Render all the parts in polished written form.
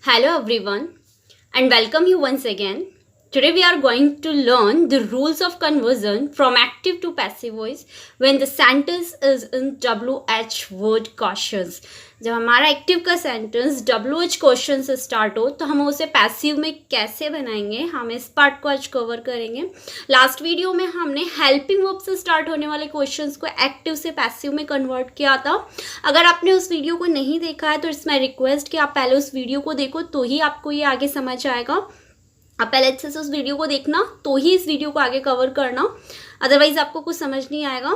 Hello everyone and welcome you once again. Today we are going to learn the rules of conversion from active to passive voice when the sentence is in WH word questions. जब हमारा active का sentence WH question से start हो तो हम उसे passive में कैसे बनाएंगे, हम इस पार्ट को आज कवर करेंगे. लास्ट वीडियो में हमने हेल्पिंग वर्ब से स्टार्ट होने वाले क्वेश्चंस को एक्टिव से पैसिव में कन्वर्ट किया था. अगर आपने उस वीडियो को नहीं देखा है तो इट्स माई रिक्वेस्ट कि आप पहले उस वीडियो को देखो तो ही आपको ये आगे समझ आएगा. आप पहले अच्छे से उस वीडियो को देखना तो ही इस वीडियो को आगे कवर करना, अदरवाइज आपको कुछ समझ नहीं आएगा.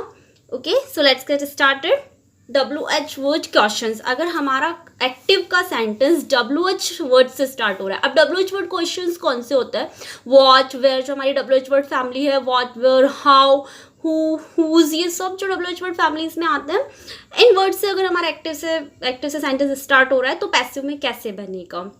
Okay, so let's get started. WH word questions. अगर हमारा एक्टिव का सेंटेंस WH वर्ड से स्टार्ट हो रहा है, अब WH वर्ड क्वेश्चंस कौन से होते हैं? व्हाट, वेयर, जो हमारी WH वर्ड फैमिली है, व्हाट, वेयर, हाउ, हुज, ये सब जो WH वर्ड फैमिलीज में आते हैं. इन वर्ड से अगर हमारा एक्टिव से सेंटेंस स्टार्ट हो रहा है तो पैसिव में कैसे बनेगा?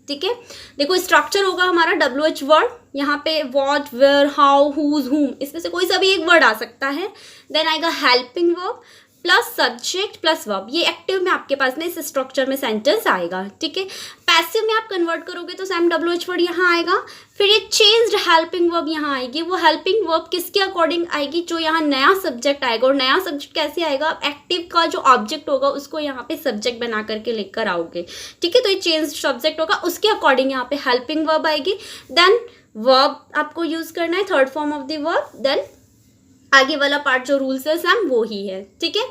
ठीक है, देखो स्ट्रक्चर होगा हमारा WH वर्ड. यहाँ पे व्हाट, वेयर, हाउ, हुज, हुम, इसमें से कोई सा भी एक वर्ड आ सकता है. देन आएगा helping verb plus subject plus verb. ये एक्टिव में आपके पास में इस स्ट्रक्चर में सेंटेंस आएगा. ठीक है, पैसिव में आप कन्वर्ट करोगे तो सेम WH वर्ड यहाँ आएगा. फिर ये चेंज्ड हेल्पिंग वर्ब यहाँ आएगी. वो हेल्पिंग वर्ब किसके अकॉर्डिंग आएगी? जो यहाँ नया सब्जेक्ट आएगा. और नया सब्जेक्ट कैसे आएगा? एक्टिव का जो ऑब्जेक्ट होगा उसको यहाँ पे सब्जेक्ट बना करके लेकर आओगे. ठीक है, तो ये चेंज सब्जेक्ट होगा, उसके अकॉर्डिंग यहाँ पे हेल्पिंग वर्ब आएगी. देन वर्ब आपको यूज करना है, third form of the verb. Then आगे वाला पार्ट जो रूल्स है सेम वो ही है. ठीक है,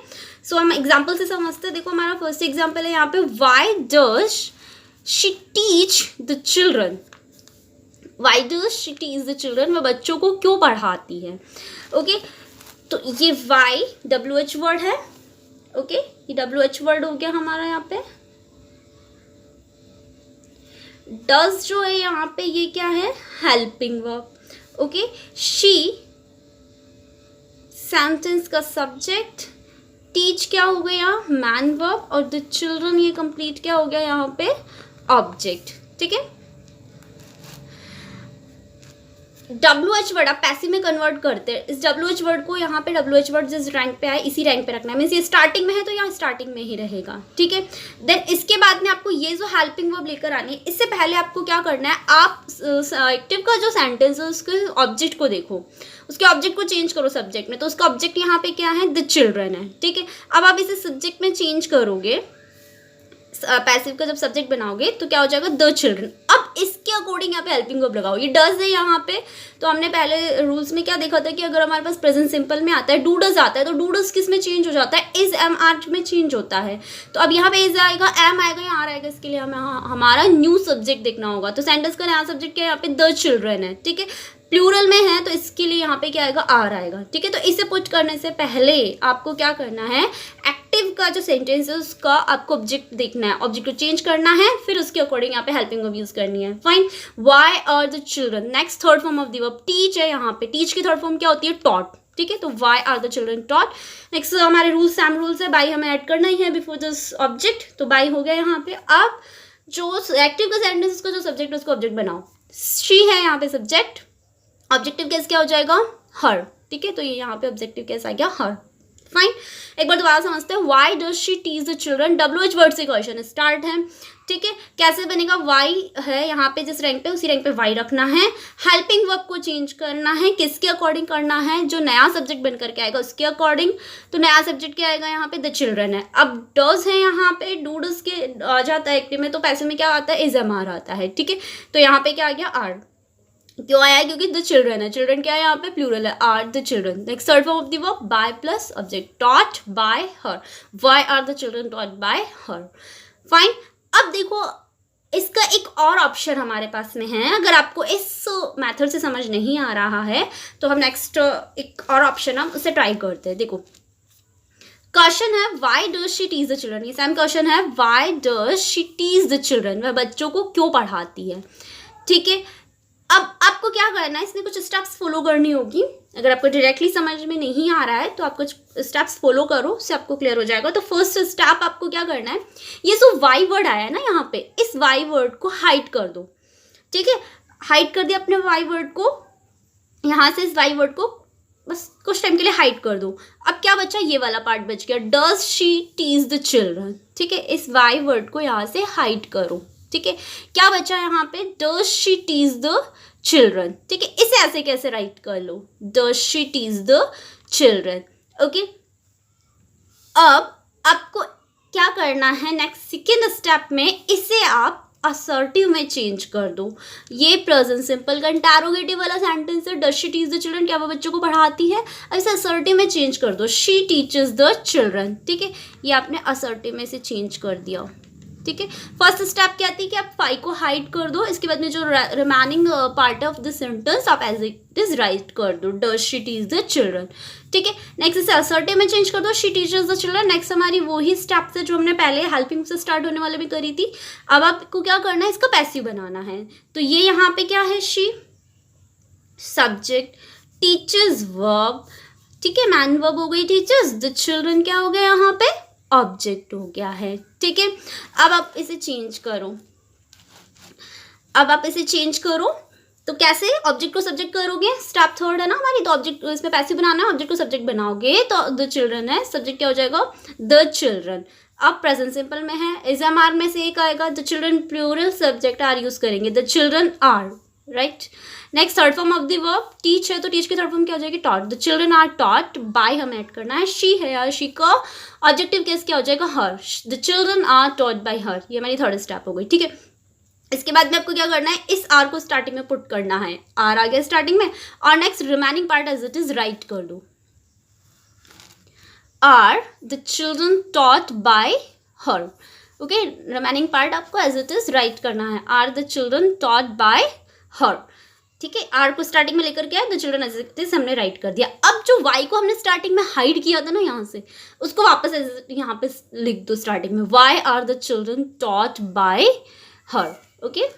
सो हम एग्जाम्पल से समझते हैं. देखो हमारा फर्स्ट एग्जाम्पल है यहाँ पे, why does she teach the children. Why does she teach the children, वह बच्चों को क्यों पढ़ाती है. ओके, तो ये वाई WH वर्ड है. ओके, ये WH वर्ड हो गया हमारा. यहाँ पे डज जो है यहाँ पे ये क्या है? Helping verb. Okay, she sentence का सब्जेक्ट, टीच क्या हो गया? मैन वर्ब, और द चिल्ड्रन ये कंप्लीट क्या हो गया यहाँ पे? ऑब्जेक्ट. ठीक है, WH वर्ड आप पैसिव में कन्वर्ट करते हैं. इस WH वर्ड को यहाँ पे WH वर्ड जिस रैंक पे आए इसी रैंक पे रखना है. मीन्स ये स्टार्टिंग में है तो यहाँ स्टार्टिंग में ही रहेगा. ठीक है, देन इसके बाद में आपको ये जो हेल्पिंग वर्ब लेकर आनी है, इससे पहले आपको क्या करना है? आप एक्टिव का जो सेंटेंस है उसके ऑब्जेक्ट को देखो, उसके ऑब्जेक्ट को चेंज करो सब्जेक्ट में. तो उसका ऑब्जेक्ट यहाँ पे क्या है? द चिल्ड्रन है. ठीक है, अब आप इसे सब्जेक्ट में चेंज करोगे, पैसिव का जब सब्जेक्ट बनाओगे तो क्या हो जाएगा? The children. अब इसके अकॉर्डिंग यहाँ पे हेल्पिंग वर्ब लगाओ. ये डज है यहाँ पे, तो हमने पहले रूल्स में क्या देखा था कि अगर हमारे पास प्रेजेंट सिंपल में आता है डू डज आता है तो डू डज किस में चेंज हो जाता है? इज, एम, आर में चेंज होता है. तो अब यहाँ पे इज आएगा, एम आएगा, यहाँ आएगा. इसके लिए हमें हमारा न्यू सब्जेक्ट देखना होगा. तो सेंटेंस का नया सब्जेक्ट क्या है? यहाँ पे द चिल्ड्रन है. ठीक है, प्लूरल में है तो इसके लिए यहाँ पे क्या आएगा? आर आएगा. ठीक है, तो इसे पुट करने से पहले आपको क्या करना है? एक्टिव का जो सेंटेंस है उसका आपको ऑब्जेक्ट देखना है, ऑब्जेक्ट को चेंज करना है, फिर उसके अकॉर्डिंग यहाँ पे हेल्पिंग वर्ब यूज करनी है. Fine. Why are the children. Next third form of the verb teach है. यहाँ पे टीच की थर्ड फॉर्म क्या होती है? टॉट. ठीक है, तो why are the children taught. Next हमारे रूल्स सेम रूल्स है. बाई हमें ऐड करना ही है बिफोर दिस ऑब्जेक्ट, तो बाई हो गया यहाँ पे. अब जो एक्टिव का सेंटेंस उसका जो सब्जेक्ट है उसको ऑब्जेक्ट बनाओ. शी है यहाँ पे सब्जेक्ट, ऑब्जेक्टिव केस क्या हो जाएगा? हर. ठीक है, तो ये यहाँ पे ऑब्जेक्टिव केस आ गया हर. फाइन, एक बार दोबारा समझते हैं. Why does she teach the children. WH word से क्वेश्चन स्टार्ट है. ठीक है, कैसे बनेगा? वाई है यहाँ पे जिस रैंक पे, उसी रैंक पे वाई रखना है. हेल्पिंग वर्ब को चेंज करना है. किसके अकॉर्डिंग करना है? जो नया सब्जेक्ट बन करके आएगा उसके अकॉर्डिंग. तो नया सब्जेक्ट क्या आएगा? यहाँ पे द चिल्ड्रन है. अब डज है यहाँ पे, डू डज के आ जाता है एक्टिव में, तो पैसे में क्या आता है? इज, एम, आर आता है. ठीक है, तो यहाँ पे क्या आ गया? आर. क्यों आया? क्योंकि द चिल्ड्रन है. चिल्ड्रन क्या है यहाँ पे? प्लूरल है. Are the children. Next third form of the verb by plus object, taught by her. Why are the children taught by her. Fine. अब देखो इसका एक और ऑप्शन हमारे पास में है. अगर आपको इस मेथड से समझ नहीं आ रहा है तो हम नेक्स्ट एक और ऑप्शन हम उसे ट्राई करते हैं. देखो क्वेश्चन है why does she teach the children. ये सेम क्वेश्चन है, why does she teach the children. वह बच्चों को क्यों पढ़ाती है. ठीक है, अब आपको क्या करना है? इसमें कुछ स्टेप्स फॉलो करनी होगी. अगर आपको डायरेक्टली समझ में नहीं आ रहा है तो आप कुछ स्टेप्स फॉलो करो, उससे आपको क्लियर हो जाएगा. तो फर्स्ट स्टेप आपको क्या करना है? ये जो वाई वर्ड आया है ना यहाँ पे, इस वाई वर्ड को हाइड कर दो. ठीक है, हाइड कर दिया अपने वाई वर्ड को. यहाँ से इस वाई वर्ड को बस कुछ टाइम के लिए हाइड कर दो. अब क्या बचा? ये वाला पार्ट बच गया, does she teach the children. ठीक है, इस वाई वर्ड को यहाँ से हाइड करो. ठीक है, क्या बचा यहाँ पे, does she tease the children, ठीक है, इसे ऐसे कैसे राइट कर लो, does she tease the children, okay. अब आपको क्या करना है, नेक्स्ट सेकेंड स्टेप में इसे आप असर्टिव में चेंज कर दो। ये प्रेजेंट सिंपल का इंटरोगेटिव वाला सेंटेंस है, does she teach the children, क्या वो बच्चों को पढ़ाती है, अब इसे असर्टिव में चेंज कर दो, शी टीचेस द चिल्ड्रन, ठीक है, ये आपने असर्टिव में से चेंज कर दिया, ठीक है। फर्स्ट स्टेप क्या थी कि आप फाइव को हाइड कर दो, इसके बाद में जो remaining part of the sentence आप एज इट इज राइट कर दो, does she teach the children, ठीक है। नेक्स्ट इसे असर्टिव में चेंज कर दो, she teachers the children. Next हमारी वही स्टेप से जो हमने पहले हेल्पिंग से स्टार्ट होने वाले में करी थी, अब आपको क्या करना है, इसका पैसिव बनाना है। तो ये यहाँ पे क्या है, शी सब्जेक्ट, टीचर्स वर्ब, ठीक है, मैन वर्ब हो गई टीचर्स, द चिल्ड्रन क्या हो गया यहाँ पे, ऑब्जेक्ट हो गया है, ठीक है। अब आप इसे चेंज करो, अब आप इसे चेंज करो, तो कैसे, ऑब्जेक्ट को सब्जेक्ट करोगे, स्टेप थर्ड है ना हमारी, तो ऑब्जेक्ट इसमें पैसिव बनाना है, ऑब्जेक्ट को सब्जेक्ट बनाओगे तो द चिल्ड्रन है, सब्जेक्ट क्या हो जाएगा, द चिल्ड्रन। अब प्रेजेंट सिंपल में है, एग्जाम में से एक आएगा, the children plural subject are use करेंगे, the children are, right. Next third form of the verb, teach है तो टीच की थर्ड फॉर्म क्या हो जाएगी, taught, the children are taught by, हमें ऐड करना है, शी है यार, शी का ऑब्जेक्टिव केस क्या हो जाएगा, her, the children are taught by her, ये हमारी थर्ड स्टेप हो गई, ठीक है। इसके बाद में आपको क्या करना है, इस आर को स्टार्टिंग में पुट करना है, आर आ गया स्टार्टिंग में, और next remaining part as it is write कर दो, are the children taught by her, okay, remaining part आपको एज इट इज राइट करना है, are the children taught by her, ठीक है। आर को स्टार्टिंग में लेकर के आए, the children as it is हमने राइट कर दिया। अब जो वाई को हमने स्टार्टिंग में हाइड किया था ना यहाँ से, उसको वापस यहाँ पे लिख दो स्टार्टिंग में, why are the children taught by her, okay,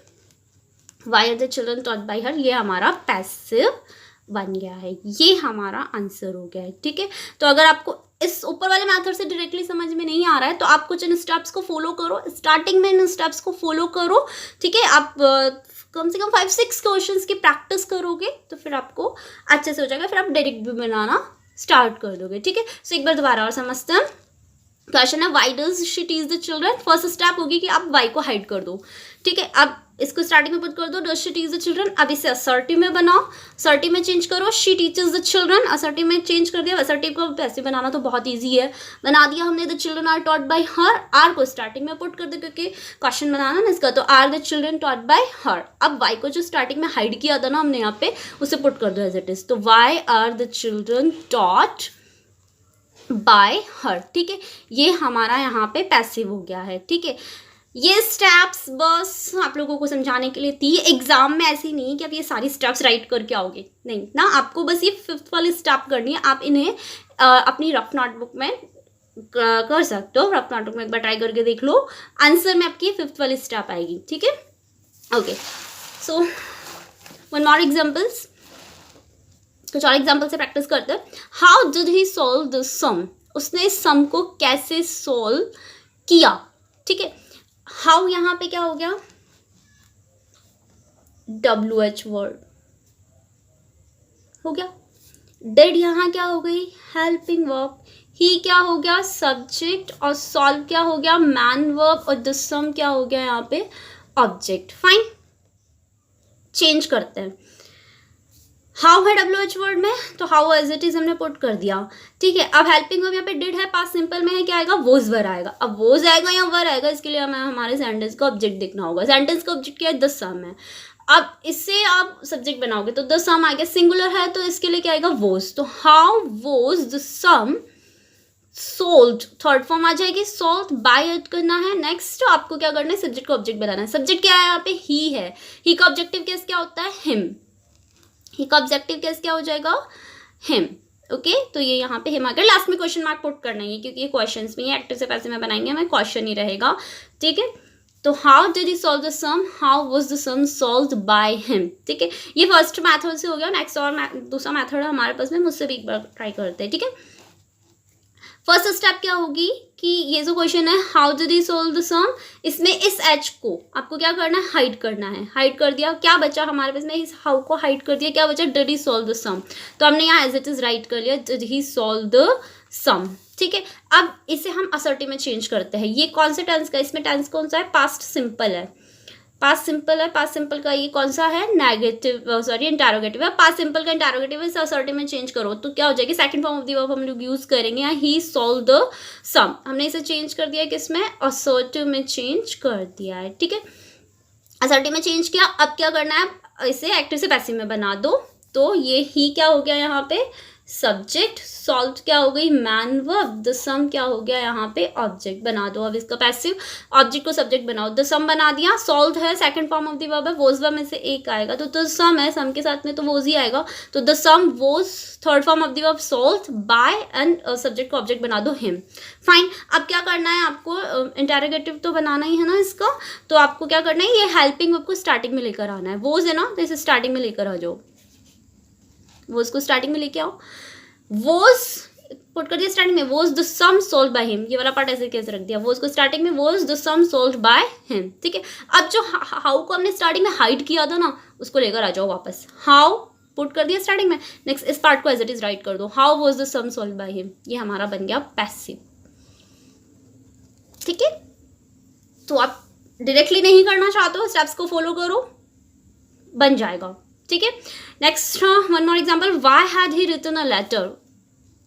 why are the children taught by her, ये हमारा पैसिव बन गया है, ये हमारा आंसर हो गया है, ठीक है। तो अगर आपको इस ऊपर वाले मेथड से डायरेक्टली समझ में नहीं आ रहा है तो आप कुछ इन स्टेप्स को फॉलो करो, स्टार्टिंग में इन स्टेप्स को फॉलो करो, ठीक है। आप कम से कम 5-6 क्वेश्चंस की प्रैक्टिस करोगे तो फिर आपको अच्छे से हो जाएगा, फिर आप डायरेक्ट भी बनाना स्टार्ट कर दोगे, ठीक है। सो एक बार दोबारा और समझते हैं। क्वेश्चन है, why does she teach the children, first step होगी कि आप वाई को हाइड कर दो, ठीक है। अब इसको स्टार्टिंग में पुट कर दो, does she teach the children. अब इसे असर्टिव में बनाओ, असर्टिव में चेंज करो, she teaches the children, assertive में चेंज कर दिया। असर्टिव को पैसे बनाना तो बहुत ईजी है, बना दिया हमने, the children are taught by her, are को स्टार्टिंग में पुट कर दो क्योंकि क्वेश्चन बनाना ना इसका, तो are the children taught by her. अब वाई को जो स्टार्टिंग में हाइड किया था ना हमने यहाँ पे, उसे पुट कर दो एज इट इज, तो why are the children taught by her, ठीक है। ये हमारा यहाँ पे पैसिव हो गया है, ठीक है। ये स्टेप्स बस आप लोगों को समझाने के लिए थी, एग्जाम में ऐसी नहीं कि आप ये सारी स्टेप्स राइट करके आओगे, नहीं ना, आपको बस ये 5th वाली स्टेप करनी है। आप इन्हें अपनी रफ नोटबुक में कर सकते हो, रफ नोटबुक में एक बार ट्राई करके देख लो, आंसर में आपकी 5th वाली स्टेप आएगी, ठीक है। Okay, so one more examples, कुछ और एग्जाम्पल से प्रैक्टिस करते हैं। How did he solve the sum, उसने इस सम को कैसे सॉल्व किया, ठीक है। हाउ यहाँ पे क्या हो गया, WH वर्ड हो गया, डिड यहाँ क्या हो गई, हेल्पिंग वर्ब, ही क्या हो गया, सब्जेक्ट, और सॉल्व क्या हो गया, मैन वर्ब, और द सम क्या हो गया यहाँ पे, ऑब्जेक्ट। फाइन, चेंज करते हैं। हाउ है WH वर्ड में, तो हाउ एज इट इज हमने पुट कर दिया, ठीक है। अब हेल्पिंग वर्ब यहाँ पे डिड है, पास्ट सिंपल में है, क्या आएगा, वोज वर आएगा। अब वोज आएगा या वर आएगा, इसके लिए हमें हमारे सेंटेंस का ऑब्जेक्ट देखना होगा। सेंटेंस का ऑब्जेक्ट क्या है, द सम है। अब इससे आप सब्जेक्ट बनाओगे तो द सम आ गया, सिंगुलर है तो इसके लिए क्या आएगा, वोज। तो how was the sum solved, third form आ जाएगी, सोल्ड बाय ऐड करना है। नेक्स्ट आपको क्या करना है, सब्जेक्ट को ऑब्जेक्ट बनाना है। सब्जेक्ट क्या है यहाँ पे, ही है, ही का ऑब्जेक्टिव केस क्या होता है, हिम, ही का ऑब्जेक्टिव केस क्या हो जाएगा, हिम, ओके। तो ये यहाँ पे हिम आ गया, लास्ट में क्वेश्चन मार्क पुट करना है क्योंकि ये क्वेश्चंस में एक्टिव से पैसे में बनाएंगे, हमें क्वेश्चन ही रहेगा, ठीक है। तो how did he solve the sum, how was the sum solved by him, ठीक है। ये फर्स्ट मेथड से हो गया। नेक्स्ट और दूसरा मेथड है हमारे पास में, मुझसे भी एक बार ट्राई करते हैं, ठीक है। फर्स्ट स्टेप क्या होगी कि ये जो क्वेश्चन है how did he solve the sum, इसमें इस एच को आपको क्या करना है, हाइड करना है। हाइड कर दिया, क्या बचा हमारे पास में, इस हाउ को हाइड कर दिया, क्या बचा, डिड ही सॉल्व द सम, तो हमने यहाँ एज इट इज राइट कर लिया, डिड ही सॉल्व द सम, ठीक है। अब इसे हम असर्टिव में चेंज करते हैं। ये कौन से टेंस का, इसमें टेंस कौन सा है, पास्ट सिंपल है। पास्ट सिंपल है, पास्ट सिंपल का ये कौन सा है, नेगेटिव, सॉरी इंटरोगेटिव है। पास्ट सिंपल का इंटरोगेटिव इस असर्टिव में चेंज करो तो क्या हो जाएगी, second form of the verb हम लोग यूज करेंगे। यहाँ ही सॉल्व द सम, हमने इसे चेंज कर दिया किसमें, असर्टिव में चेंज कर दिया है, ठीक है। असर्टिव में चेंज किया, अब क्या करना है, इसे एक्टिव से पैसिव में बना दो। तो ये ही क्या हो गया यहाँ पे, सब्जेक्ट, सॉल्व क्या हो गई, मैन वर्ब, द सम क्या हो गया यहाँ पे, ऑब्जेक्ट। बना दो अब इसका पैसिव, ऑब्जेक्ट को सब्जेक्ट बनाओ। द सम बना दिया, सॉल्व है second form of the verb है, वोज वर्ब में से एक आएगा तो द सम है, सम के साथ में तो वोज ही आएगा, तो the sum was third form of the verb solve by and subject को ऑब्जेक्ट बना दो हिम। फाइन, अब क्या करना है आपको, इंटरोगेटिव तो बनाना ही है ना इसका, तो आपको क्या करना है, ये हेल्पिंग वर्ब को स्टार्टिंग में लेकर आना है। वोज है ना तो इसे स्टार्टिंग में लेकर आ जाओ, वो उसको स्टार्टिंग में लेके आओ। वोज पुट कर दिया स्टार्टिंग में, was the sum solve by him, ये वाला पार्ट ऐसे कैसे रख दिया, वोज को स्टार्टिंग में, was the sum solve by him, ठीक है। अब जो हाउ को हमने स्टार्टिंग में हाइड किया था ना, उसको लेकर आ जाओ वापस। हाउ पुट कर दिया स्टार्टिंग में, नेक्स्ट इस पार्ट को एज इट इज राइट कर दो, how was the sum solve by him, ये हमारा बन गया पैसिव, ठीक है। तो आप डायरेक्टली नहीं करना चाहते हो, स्टेप्स को फॉलो करो, बन जाएगा, ठीक है। Next one more example, why had he written a letter,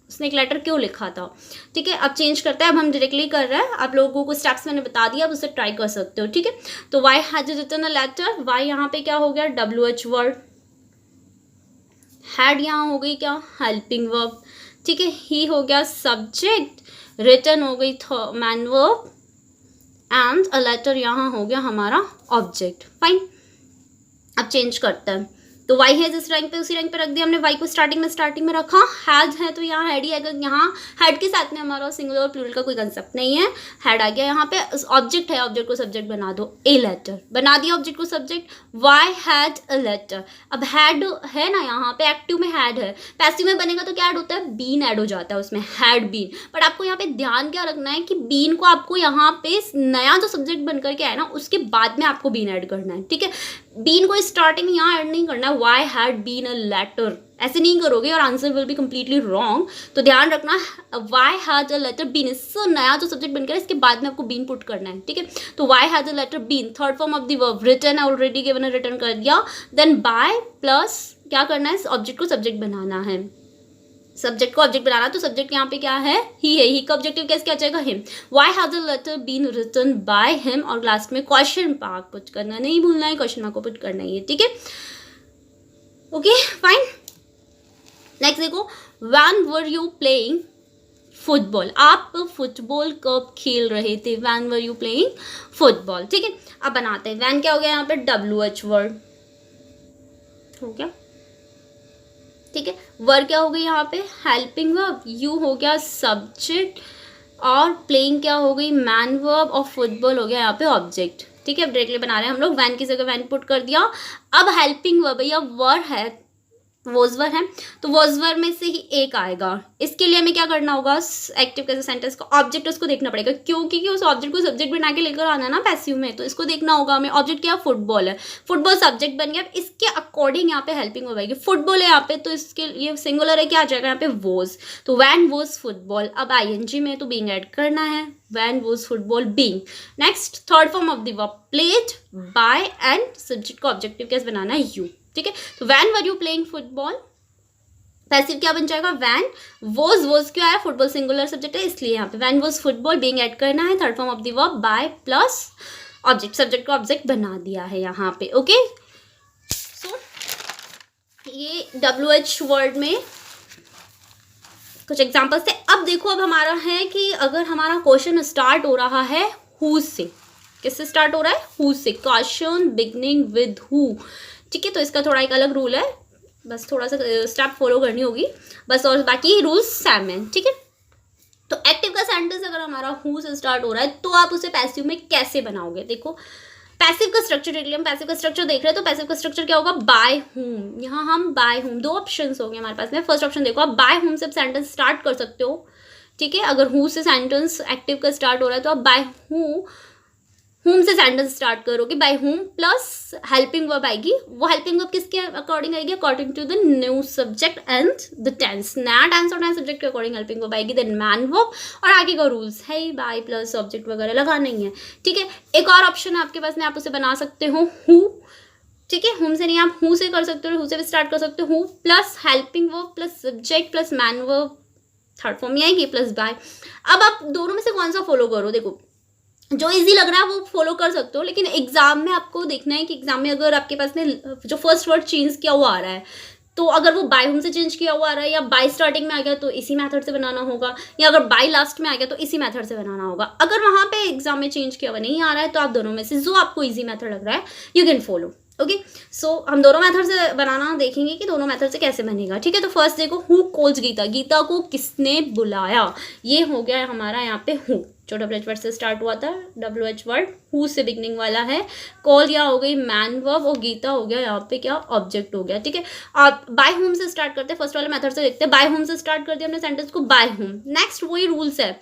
उसने एक लेटर क्यों लिखा था, ठीक है। अब चेंज करते हैं, अब हम डायरेक्टली कर रहे हैं, आप लोगों को स्टेप्स मैंने बता दिया, अब उसे ट्राई कर सकते हो, ठीक है। तो why had he written a letter, why यहाँ पे क्या हो गया, WH वर्ड, हैड यहाँ हो गई क्या, हेल्पिंग वर्ब, ठीक है। ही हो गया सब्जेक्ट, रिटन हो गई main verb, and a letter यहाँ हो गया हमारा ऑब्जेक्ट। फाइन, अब चेंज करते हैं, तो वाई है जिस रैंक पे उसी रैंक पे रख दिया हमने, वाई को स्टार्टिंग में रखा। हैड है तो यहाँ हैड ही आएगा, यहाँ हैड के साथ में हमारा सिंगुलर और प्लूरल का कोई कंसेप्ट नहीं है, हैड आ गया। यहाँ पे ऑब्जेक्ट है, ऑब्जेक्ट को सब्जेक्ट बना दो, ए लेटर बना दिया ऑब्जेक्ट को subject, why had a letter. अब हैड है ना यहाँ पे, एक्टिव में हैड है, पैसिव में बनेगा तो क्या ऐड होता है, बीन ऐड हो जाता है उसमें, हैड बीन। बट आपको यहाँ पे ध्यान क्या रखना है कि बीन को आपको यहाँ पे नया जो सब्जेक्ट बन करके आया ना, उसके बाद में आपको बीन ऐड करना है, ठीक है। बीन को स्टार्टिंग में यहाँ ऐड नहीं करना है, why had been a letter, ऐसे नहीं करोगे और answer will be completely wrong. तो ध्यान रखना, why had a letter been, इससे नया जो सब्जेक्ट बनकर इसके बाद में आपको बीन पुट करना है, ठीक है। तो why had a letter been, third form of the verb, written है ऑलरेडी गिवन है, रिटर्न कर दिया। देन बाय प्लस क्या करना है, इस ऑब्जेक्ट को सब्जेक्ट बनाना है, सब्जेक्ट को ऑब्जेक्ट बनाना, तो सब्जेक्ट यहाँ पे क्या है, ही है, ही का ऑब्जेक्टिव कैसे क्या जाएगा, him. Why has the letter been written by him, और लास्ट में क्वेश्चन मार्क पुट करना नहीं भूलना है, क्वेश्चन मार्क को पुट करना है, ठीक है। ओके फाइन, नेक्स्ट देखो, when were you playing football, आप फुटबॉल कब खेल रहे थे, when were you playing football, ठीक है। अब बनाते हैं, व्हेन क्या हो गया यहाँ पे, WH वर्ड हो गया, ठीक है। वर्ब क्या हो गई यहाँ पे, हेल्पिंग वर्ब, यू हो गया सब्जेक्ट, और प्लेइंग क्या हो गई, मैन वर्ब, और फुटबॉल हो गया यहाँ पे ऑब्जेक्ट, ठीक है। अब डायरेक्टली बना रहे हैं हम लोग, वैन की जगह वैन पुट कर दिया। अब हेल्पिंग वर्ब या वर्ब है, वॉजवर है, तो वॉजवर में से ही एक आएगा। इसके लिए हमें क्या करना होगा, एक्टिव कैसे सेंटेंस का ऑब्जेक्ट उसको देखना पड़ेगा, क्योंकि उस ऑब्जेक्ट को सब्जेक्ट बना के लेकर आना है ना पैसिव में, तो इसको देखना होगा हमें। ऑब्जेक्ट क्या, फुटबॉल है, फुटबॉल सब्जेक्ट बन गया, इसके अकॉर्डिंग यहाँ पे हेल्पिंग हो जाएगी। फुटबॉल है यहाँ पे, तो इसके लिए सिंगुलर है, क्या आ जाएगा यहाँ पे, वॉज, तो वैन वॉज फुटबॉल। अब ING में तो बीइंग ऐड करना है, when was football being. Next third form of the verb, played by, and subject का ऑब्जेक्टिव कैसे बनाना है, यू, ठीक है। तो when were you playing football, passive क्या बन जाएगा, वैन वॉज क्यों आया, फुटबॉल सिंगुलर सब्जेक्ट है इसलिए यहाँ पे van was football, being add करना है, third form of the verb by plus object, subject को ऑब्जेक्ट बना दिया है यहाँ पे। ओके, सो ये WH वर्ड में कुछ एग्जांपल्स थे। अब देखो, अब हमारा है कि अगर हमारा क्वेश्चन स्टार्ट हो रहा है हु से, किससे स्टार्ट हो रहा है, हु से, क्वेश्चन बिगनिंग विद हु, ठीक है। तो इसका थोड़ा एक अलग रूल है, बस थोड़ा सा स्टेप फॉलो करनी होगी बस, और बाकी रूल्स सेम है, ठीक है। तो एक्टिव का सेंटेंस अगर हमारा हु से स्टार्ट हो रहा है तो आप उसे पैसिव में कैसे बनाओगे, देखो पैसिव का स्ट्रक्चर देख लिया, हम पैसिव का स्ट्रक्चर देख रहे हैं, तो पैसिव का स्ट्रक्चर क्या होगा, बाय हुम। यहाँ हम बाय हुम, दो ऑप्शंस होंगे हमारे पास में। फर्स्ट ऑप्शन देखो, आप बाय हुम से सेंटेंस स्टार्ट कर सकते हो, ठीक है। अगर हु से सेंटेंस एक्टिव का स्टार्ट हो रहा है तो आप बाय हु whom से सेंटेंस स्टार्ट करोगे, by whom plus helping verb आएगी, वो हेल्पिंग वर्ब किसके अकॉर्डिंग आएगी, according to the new subject and the tense, नया टेंस और नया सब्जेक्ट के अकॉर्डिंग हेल्पिंग वर्ब आएगी, देन मैन वर्ब, और आगे का रूल्स है बाय प्लस ऑब्जेक्ट वगैरह लगाना ही है, ठीक है। एक और ऑप्शन है आपके पास में, आप उसे बना सकते हो हु, ठीक है, हुम से नहीं आप हु से कर सकते हो, हु से भी स्टार्ट कर सकते हो, who plus helping verb plus subject plus man verb, third form में आएगी, प्लस बाय। अब आप दोनों में से कौन सा फॉलो करो, देखो जो इजी लग रहा है वो फॉलो कर सकते हो, लेकिन एग्जाम में आपको देखना है कि एग्जाम में अगर आपके पास में जो फर्स्ट वर्ड चेंज किया हुआ आ रहा है, तो अगर वो बाय हुम से चेंज किया हुआ आ रहा है या बाय स्टार्टिंग में आ गया तो इसी मेथड से बनाना होगा, या अगर बाय लास्ट में आ गया तो इसी मेथड से बनाना होगा। अगर वहाँ पे एग्जाम में चेंज किया हुआ नहीं आ रहा है तो आप दोनों में से जो आपको इजी मेथड लग रहा है यू कैन फॉलो, ओके। सो हम दोनों मेथड से बनाना देखेंगे कि दोनों मेथड से कैसे बनेगा, ठीक है। तो फर्स्ट देखो, हु कॉल्स गीता, गीता को किसने बुलाया, ये हो गया हमारा यहाँ पे हु, जो WH वर्ड से स्टार्ट हुआ था, WH वर्ड हु से बिगनिंग वाला है, कॉल या हो गई मैन वर्ब, और गीता हो गया यहाँ पे क्या, ऑब्जेक्ट हो गया, ठीक है। आप बाय हुम से स्टार्ट करते हैं, फर्स्ट वाले मेथड से देखते हैं, बाय हुम से स्टार्ट कर दिया हमने सेंटेंस को, बाय हुम, नेक्स्ट वही रूल्स है,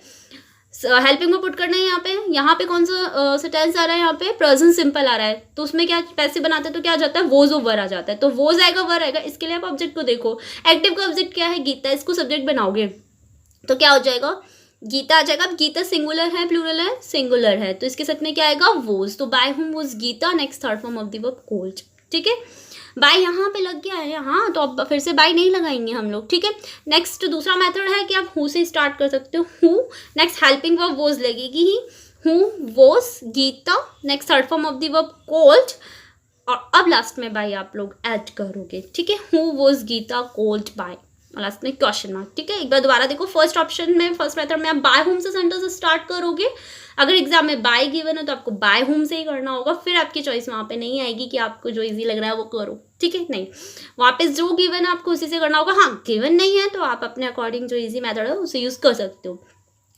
हेल्पिंग में पुट करना है, यहाँ पे कौन सा सेंटेंस आ रहा है, यहाँ पे प्रेजेंट सिंपल आ रहा है, तो उसमें क्या पैसे बनाते हैं तो क्या आ जाता है, वोज और वर आ जाता है, तो वोज आएगा वर आएगा, इसके लिए आप ऑब्जेक्ट को देखो, एक्टिव का ऑब्जेक्ट क्या है, गीता, इसको सब्जेक्ट बनाओगे तो क्या हो जाएगा, गीता आ जाएगा। अब गीता सिंगुलर है प्लूरल है, सिंगुलर है, तो इसके साथ में क्या आएगा, वोज, तो by whom was Gita, next third form of the verb called, ठीक है। बाय यहाँ पे लग गया है, हाँ, तो अब फिर से बाय नहीं लगाएंगे हम लोग, ठीक है। नेक्स्ट दूसरा मेथड है कि आप हु से स्टार्ट कर सकते हो, who, next helping verb was लगेगी ही, who was Gita, next third form of the verb called, और अब लास्ट में बाय आप लोग ऐड करोगे, ठीक है, who was Geeta called by, last में क्वेश्चन मार्क, ठीक है। एक बार दोबारा देखो, फर्स्ट ऑप्शन में, फर्स्ट मेथड में आप बाय होम से सेंटेंस स्टार्ट करोगे, अगर एग्जाम में बाय गिवन है तो आपको बाय होम से ही करना होगा, फिर आपकी चॉइस वहाँ पे नहीं आएगी कि आपको जो इजी लग रहा है वो करो, ठीक है, नहीं, वहाँ पे जो गिवन है आपको उसी से करना होगा। हाँ, गिवन नहीं है तो आप अपने अकॉर्डिंग जो इजी मेथड है उसे यूज़ कर सकते हो,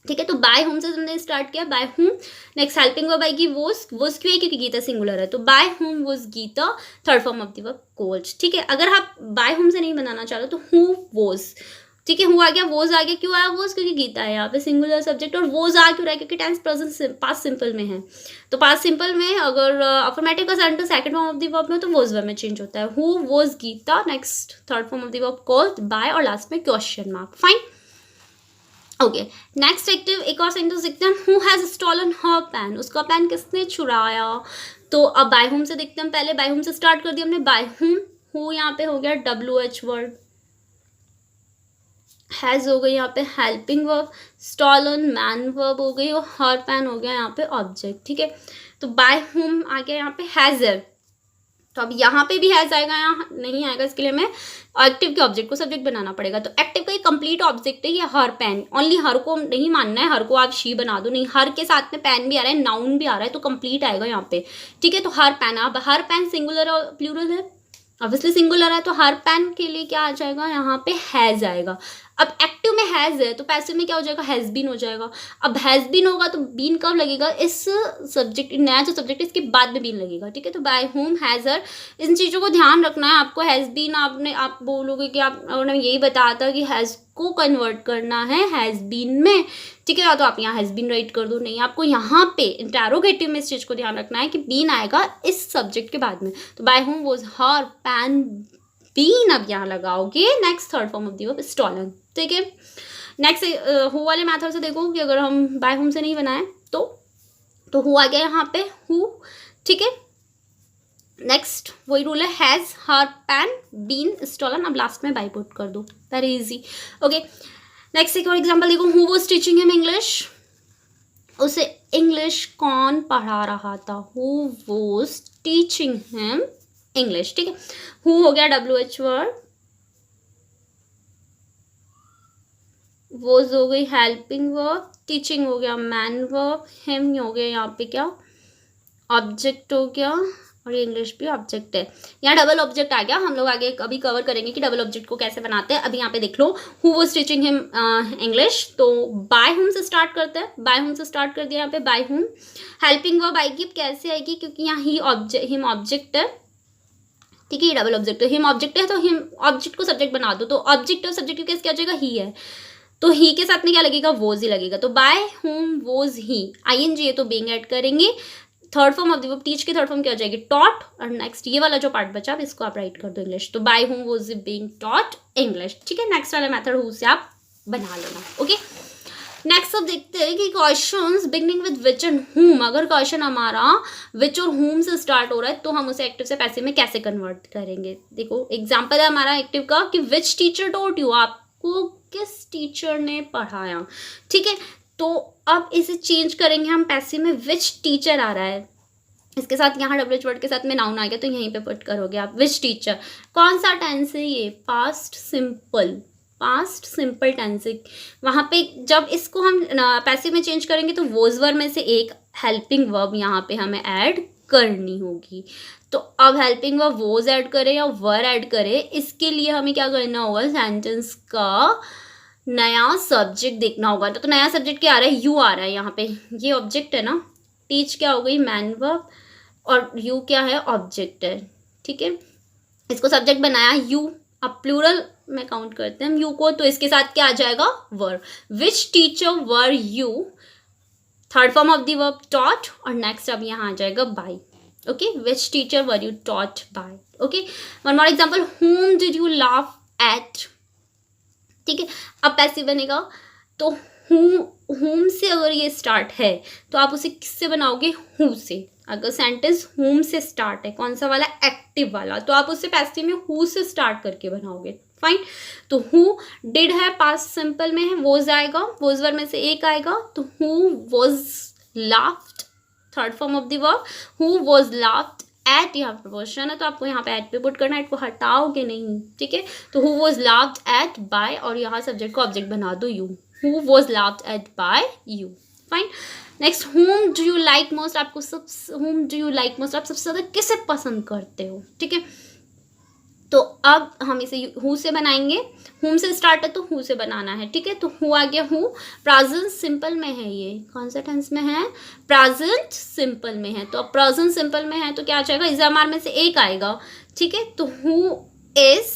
ठीक है। तो बाय होम से हमने स्टार्ट किया, by whom, next helping verb आएगी वोज, वोज क्यों है, क्योंकि गीता सिंगुलर है, तो by whom was Geeta, third form of the verb called, ठीक है। अगर आप बाय होम से नहीं बनाना चाह रहे तो हु वोज, ठीक है, हु आ गया, वोज आ गया, क्यों आया वोज, क्योंकि गीता है यहाँ पे सिंगुलर सब्जेक्ट, और वोज आ क्यों रहा है, क्योंकि टेंस प्रेजेंट पास्ट सिंपल में है, तो पास्ट सिंपल में अगर अफर्मेटिव का sentence second form of the verb में तो वोज वर्ब में चेंज होता है, who was Gita, next third form of the verb called by, और लास्ट में question mark, fine, okay. Next active एक और सेंटेंस देखते हैं, who has stolen her pen, उसका पेन किसने चुराया, तो अब बाय होम से देखते हैं, पहले बाय होम से स्टार्ट कर दिया हमने, बाय होम, हु यहाँ पे हो गया WH वर्ड, हैज हो गई यहाँ पे helping verb, stolen man verb हो गई, और हर पेन हो गया यहाँ पे ऑब्जेक्ट, ठीक है। तो बाय होम आ गया यहाँ पे हैज है, तो अब यहाँ पे भी हैज आएगा, यहाँ नहीं आएगा, इसके लिए हमें एक्टिव के ऑब्जेक्ट को सब्जेक्ट बनाना पड़ेगा, तो एक्टिव का एक कंप्लीट ऑब्जेक्ट है ये हर पेन, ओनली हर को नहीं मानना है, हर को आप शी बना दो, नहीं, हर के साथ में पेन भी आ रहा है, नाउन भी आ रहा है, तो कंप्लीट आएगा यहाँ पे, ठीक है। तो हर पेन, अब हर पेन सिंगुलर और प्लूरल है, ऑब्वियसली सिंगुलर है, तो हर पेन के लिए क्या आ जाएगा, यहाँ पे हैज आएगा। अब एक्टिव में हैज है तो पैसिव में क्या हो जाएगा, हैज बीन हो जाएगा। अब हैज बीन होगा तो बीन कब लगेगा, इस सब्जेक्ट, नया जो सब्जेक्ट है इसके बाद में बीन लगेगा, ठीक है। तो बाय होम, हैज हर, इन चीज़ों को ध्यान रखना है आपको। हैज बीन आपने, आप बोलोगे कि आपने यही बताया था कि हैज को कन्वर्ट करना है हैज बीन में, ठीक है, तो आप यहाँ हैज बीन राइट कर दो, नहीं, आपको यहाँ पे इंटरोगेटिव में इस चीज़ को ध्यान रखना है कि बीन आएगा इस सब्जेक्ट के बाद में। तो by whom was her pen been, अब यहाँ लगाओगे next third form of the verb stolen, ठीक है। नेक्स्ट हु वाले मेथड से देखो कि अगर हम बाय होम से नहीं बनाए तो हु आ गया यहाँ पे हु, ठीक है। नेक्स्ट वही रूल है, has her pen been stolen, अब लास्ट में बाय पुट कर दो, वेरी इजी, ओके। नेक्स्ट एक और एग्जांपल देखो, who was teaching him English, उसे इंग्लिश कौन पढ़ा रहा था, who was teaching him English, ठीक है। हु हो गया WH वर्ड, वॉज हो गई हेल्पिंग वर्ब, टीचिंग हो गया मैन वर्ब, हिम हो गया यहाँ पे क्या ऑब्जेक्ट हो गया, और ये इंग्लिश भी ऑब्जेक्ट है, यहाँ डबल ऑब्जेक्ट आ गया। हम लोग आगे अभी कवर करेंगे कि डबल ऑब्जेक्ट को कैसे बनाते हैं। अभी यहाँ पे देख लो, who was teaching him English, तो बाय हुम से स्टार्ट करते हैं, बाय हुम से स्टार्ट कर दिया यहाँ पे बाय हुम, हेल्पिंग वर्ब आएगी, कैसे आएगी, क्योंकि यहाँ हिम ऑब्जेक्ट है, ठीक है, ये डबल ऑब्जेक्ट है, हिम ऑब्जेक्ट है, तो हिम ऑब्जेक्ट को सब्जेक्ट बना दो, तो ऑब्जेक्ट और सब्जेक्ट कैसे क्या हो जाएगा, ही है, तो ही के साथ में क्या लगेगा, वोज ही लगेगा, तो by whom was he, ING है तो बीइंग ऐड करेंगे, third form of the verb teach की थर्ड फॉर्म क्या हो जाएगी, टॉट, और नेक्स्ट ये वाला जो पार्ट बचा अब इसको आप राइट कर दो इंग्लिश, तो बाय हुम was it being taught English, ठीक है। नेक्स्ट वाला मेथड हु से आप बना लेना, ओके। नेक्स्ट अब देखते हैं कि questions beginning with which and हुम, अगर क्वेश्चन हमारा विच और हुम से स्टार्ट हो रहा है तो हम उसे एक्टिव से पैसिव में कैसे कन्वर्ट करेंगे। देखो एग्जांपल है हमारा एक्टिव का कि विच टीचर टोट यू, आपको किस टीचर ने पढ़ाया, ठीक है। तो अब इसे चेंज करेंगे हम पैसिव में, विच टीचर आ रहा है, इसके साथ यहाँ डब्ल्यूएच वर्ड के साथ में नाउन आ गया तो यहीं पे पुट करोगे आप विच टीचर। कौन सा टेंस है ये, past simple, past simple tense है। वहाँ पे जब इसको हम पैसिव में चेंज करेंगे तो वोज वर्ब में से एक हेल्पिंग वर्ब यहाँ पे हमें ऐड करनी होगी। तो अब हेल्पिंग वर्ब वोज ऐड करे या वर ऐड करे, इसके लिए हमें क्या करना होगा, सेंटेंस का नया सब्जेक्ट देखना होगा। तो नया सब्जेक्ट क्या आ रहा है, यू आ रहा है यहाँ पे, ये ऑब्जेक्ट है ना, टीच क्या हो गई मैन वर्ब और यू क्या है, ऑब्जेक्ट है, ठीक है। इसको सब्जेक्ट बनाया यू, अब प्लूरल में काउंट करते हैं हम यू को, तो इसके साथ क्या आ जाएगा, verb. Which teacher were you, third form of the verb taught, और नेक्स्ट अब यहाँ आ जाएगा by, okay. Which teacher were you taught by, okay. One more example, whom did you laugh at, ठीक है। अब पैसिव बनेगा तो whom से अगर ये स्टार्ट है तो आप उसे किससे बनाओगे, who से। अगर सेंटेंस whom से स्टार्ट है, कौन सा वाला, एक्टिव वाला, तो आप उससे पैसिव में who से स्टार्ट करके बनाओगे, फाइन। तो who डिड है, पास्ट सिंपल में है, वोज आएगा, वोज वर्ब में से एक आएगा, तो who was laughed, third form of the verb, who was laughed at, यहाँ प्रपोजन है तो आपको यहाँ पे एट पे पुट करना है, को हटाओगे नहीं, ठीक है। तो who was laughed at by, और यहाँ सब्जेक्ट को ऑब्जेक्ट बना दो you, who was laughed at by you, fine. Next, whom do you like most, आपको whom do you like most, आप सबसे ज़्यादा किसे पसंद करते हो, ठीक है। तो अब हम इसे who से बनाएंगे, whom से स्टार्ट है तो who से बनाना है, ठीक है। तो who आ गया, who प्रेजेंट सिंपल में है, ये कौन सा टेंस में है, प्रेजेंट सिंपल में है। तो अब प्रेजेंट सिंपल में है तो क्या आ जाएगा, इज एम आर में से एक आएगा, ठीक है। तो who is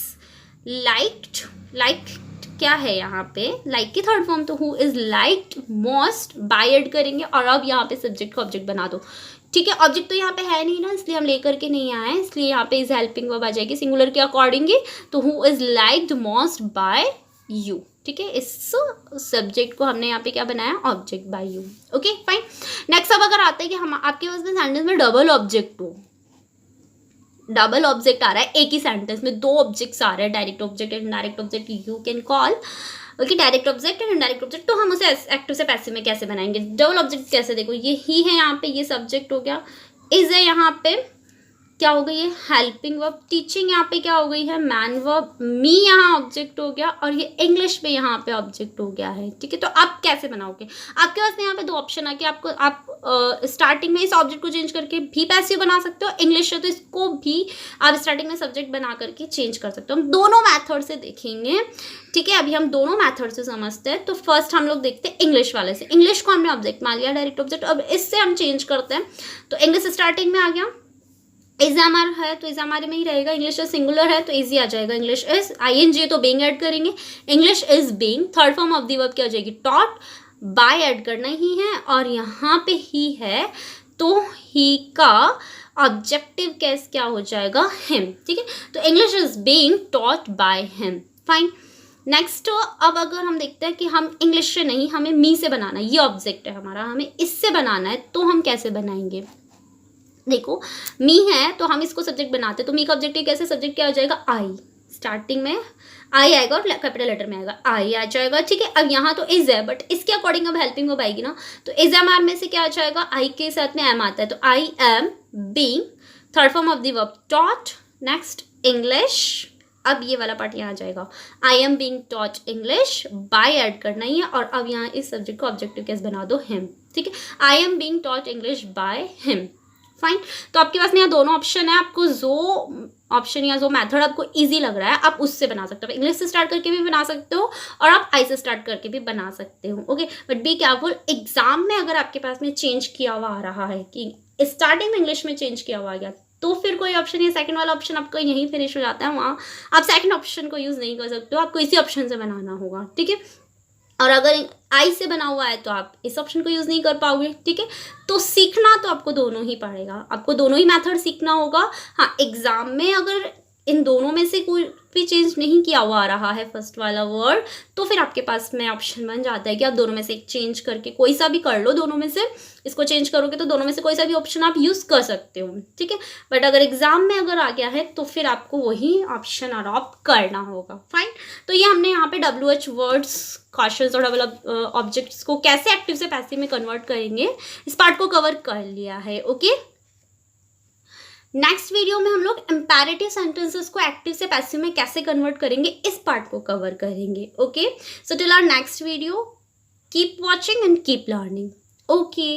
liked, लाइक क्या है यहाँ पे, लाइक की थर्ड फॉर्म, तो who is liked most, by add करेंगे और अब यहाँ पे सब्जेक्ट को ऑब्जेक्ट बना दो, ठीक है। ऑब्जेक्ट तो यहाँ पे है नहीं ना, इसलिए हम लेकर के नहीं आए, इसलिए यहाँ पे इज हेल्पिंग वर्ब आ जाएगी सिंगुलर के अकॉर्डिंगली। तो who is liked most by you, ठीक है। इस सब्जेक्ट को हमने यहाँ पे क्या बनाया, object by you, okay fine. Next अब अगर आता है कि हम आपके पास में सेंटेंस में डबल ऑब्जेक्ट हो, डबल ऑब्जेक्ट आ रहा है एक ही सेंटेंस में, दो ऑब्जेक्ट्स आ रहे हैं, direct object and indirect object, you can call, okay, direct object and indirect object. तो हम उसे एक्टिव से पैसिव में कैसे बनाएंगे, डबल ऑब्जेक्ट कैसे, देखो ये ही है यहाँ पे, ये सब्जेक्ट हो गया, इज है यहाँ पे क्या हो गई है, हेल्पिंग वर्ब, टीचिंग यहाँ पे क्या हो गई है, मैन वर्ब, मी यहाँ ऑब्जेक्ट हो गया, और ये इंग्लिश में यहाँ पे ऑब्जेक्ट हो गया है, ठीक है। तो आप कैसे बनाओगे, आपके पास यहाँ पे दो ऑप्शन है कि आपको आप स्टार्टिंग में इस ऑब्जेक्ट को चेंज करके भी पैसिव बना सकते हो, इंग्लिश है तो इसको भी आप स्टार्टिंग में सब्जेक्ट बना करके चेंज कर सकते हो। हम दोनों मैथड से देखेंगे, ठीक है। अभी हम दोनों मैथड से समझते हैं। तो फर्स्ट हम लोग देखते हैं इंग्लिश वाले से, इंग्लिश को हमने ऑब्जेक्ट मान लिया, डायरेक्ट ऑब्जेक्ट, अब इससे हम चेंज करते हैं। तो इंग्लिश स्टार्टिंग में आ गया, इज हमारा है तो इज हमारे में ही रहेगा, इंग्लिश सिंगुलर है तो इजी आ जाएगा, इंग्लिश इज, आईएनजी तो बीइंग ऐड करेंगे, English is being, third form of the verb क्या हो जाएगी, टॉट, बाय ऐड करना ही है, और यहाँ पे ही है तो ही का ऑब्जेक्टिव केस क्या हो जाएगा, हिम, ठीक है। तो English is being taught by him, fine. Next अब अगर हम देखते हैं कि हम इंग्लिश से नहीं, हमें मी से बनाना है, ये ऑब्जेक्ट है हमारा, हमें इससे बनाना है, तो हम कैसे बनाएंगे, देखो मी है तो हम इसको सब्जेक्ट बनाते हैं, तो मी का ऑब्जेक्टिव कैसे, सब्जेक्ट क्या हो जाएगा, आई, स्टार्टिंग में आई आएगा और कैपिटल लेटर में आएगा, आई आ जाएगा, ठीक है। अब यहाँ तो इज है बट इसके अकॉर्डिंग अब हेल्पिंग वर्ब आएगी ना, तो इज एम आर में से क्या आ जाएगा, आई के साथ में एम आता है, तो I am being, third form of the verb taught, next English, अब ये वाला पार्ट यहाँ आ जाएगा, I am being taught English, by add करना ही है, और अब यहाँ इस सब्जेक्ट को ऑब्जेक्टिव केस बना दो, हिम, ठीक है। आई am being taught English by him, fine. तो आपके पास में यहाँ दोनों ऑप्शन है, आपको जो ऑप्शन या जो मेथड आपको इजी लग रहा है आप उससे बना सकते हो, इंग्लिश से स्टार्ट करके भी बना सकते हो और आप आई से स्टार्ट करके भी बना सकते हो, okay. But be careful, exam में अगर आपके पास में चेंज किया हुआ आ रहा है कि स्टार्टिंग में इंग्लिश में चेंज किया हुआ आ गया, तो फिर कोई ऑप्शन या सेकंड वाला ऑप्शन आपका यहीं फिनिश हो जाता है, वहाँ आप सेकंड ऑप्शन को यूज़ नहीं कर सकते हो, आपको इसी ऑप्शन से बनाना होगा, ठीक है। और अगर आई से बना हुआ है तो आप इस ऑप्शन को यूज़ नहीं कर पाओगे, ठीक है। तो सीखना तो आपको दोनों ही पड़ेगा, आपको दोनों ही मेथड सीखना होगा। हाँ, एग्जाम में अगर इन दोनों में से कोई भी चेंज नहीं किया हुआ आ रहा है फर्स्ट वाला वर्ड, तो फिर आपके पास में ऑप्शन बन जाता है कि आप दोनों में से एक चेंज करके कोई सा भी कर लो, दोनों में से इसको चेंज करोगे तो दोनों में से कोई सा भी ऑप्शन आप यूज़ कर सकते हो, ठीक है। बट अगर एग्जाम में अगर आ गया है तो फिर आपको वही ऑप्शन अडॉप्ट करना होगा, फाइन। तो ये हमने यहाँ पे WH वर्ड्स, क्वेश्चंस और डबल ऑब्जेक्ट्स को कैसे एक्टिव से पैसिव में कन्वर्ट करेंगे, इस पार्ट को कवर कर लिया है, ओके। नेक्स्ट वीडियो में हम लोग इंपैरेटिव सेंटेंसेस को एक्टिव से पैसिव में कैसे कन्वर्ट करेंगे, इस पार्ट को कवर करेंगे, okay. So till our next video, keep watching and keep learning, okay.